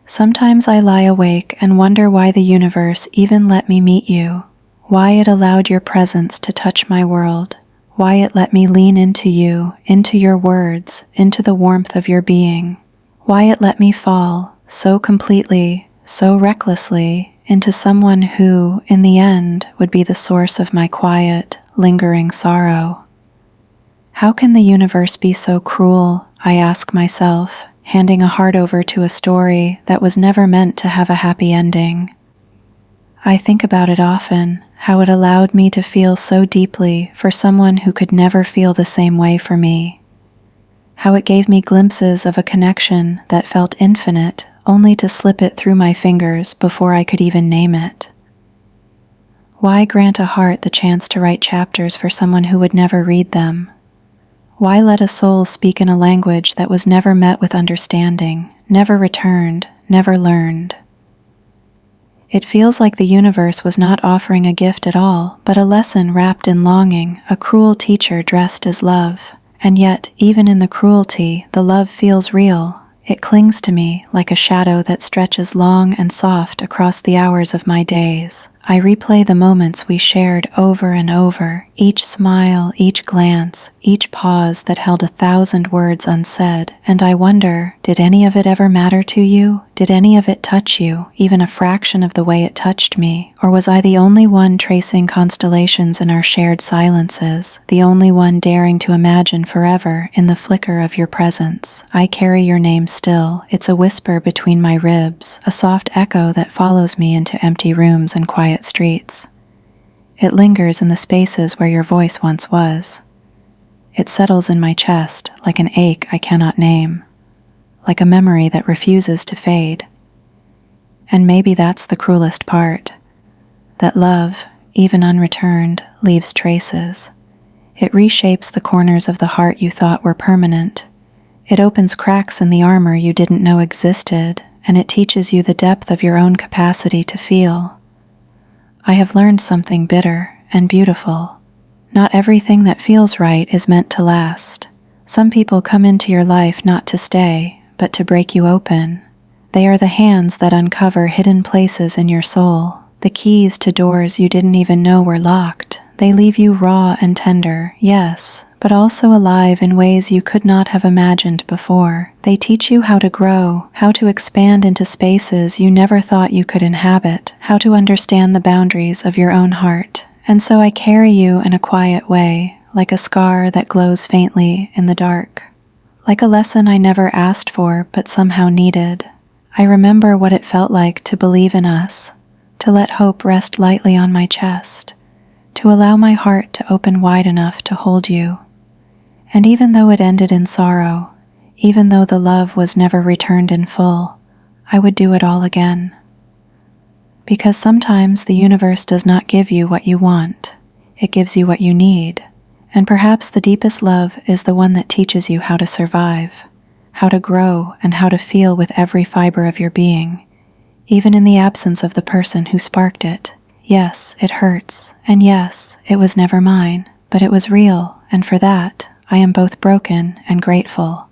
Sometimes I lie awake and wonder why the universe even let me meet you, why it allowed your presence to touch my world, why it let me lean into you, into your words, into the warmth of your being, why it let me fall so completely, so recklessly, into someone who, in the end, would be the source of my quiet, lingering sorrow. How can the universe be so cruel, I ask myself, handing a heart over to a story that was never meant to have a happy ending? I think about it often, how it allowed me to feel so deeply for someone who could never feel the same way for me. How it gave me glimpses of a connection that felt infinite, only to slip it through my fingers before I could even name it. Why grant a heart the chance to write chapters for someone who would never read them? Why let a soul speak in a language that was never met with understanding, never returned, never learned? It feels like the universe was not offering a gift at all, but a lesson wrapped in longing, a cruel teacher dressed as love. And yet, even in the cruelty, the love feels real. It clings to me like a shadow that stretches long and soft across the hours of my days. I replay the moments we shared over and over, each smile, each glance, each pause that held 1,000 words unsaid, and I wonder, did any of it ever matter to you? Did any of it touch you, even a fraction of the way it touched me? Or was I the only one tracing constellations in our shared silences, the only one daring to imagine forever in the flicker of your presence? I carry your name still. It's a whisper between my ribs, a soft echo that follows me into empty rooms and quiet streets. It lingers in the spaces where your voice once was. It settles in my chest like an ache I cannot name, like a memory that refuses to fade. And maybe that's the cruelest part, that love, even unreturned, leaves traces. It reshapes the corners of the heart you thought were permanent. It opens cracks in the armor you didn't know existed, and it teaches you the depth of your own capacity to feel. I have learned something bitter and beautiful. Not everything that feels right is meant to last. Some people come into your life not to stay, but to break you open. They are the hands that uncover hidden places in your soul, the keys to doors you didn't even know were locked. They leave you raw and tender, yes, but also alive in ways you could not have imagined before. They teach you how to grow, how to expand into spaces you never thought you could inhabit, how to understand the boundaries of your own heart. And so I carry you in a quiet way, like a scar that glows faintly in the dark. Like a lesson I never asked for but somehow needed. I remember what it felt like to believe in us, to let hope rest lightly on my chest, to allow my heart to open wide enough to hold you. And even though it ended in sorrow, even though the love was never returned in full, I would do it all again. Because sometimes the universe does not give you what you want, it gives you what you need. And perhaps the deepest love is the one that teaches you how to survive, how to grow, and how to feel with every fiber of your being, even in the absence of the person who sparked it. Yes, it hurts, and yes, it was never mine, but it was real, and for that, I am both broken and grateful.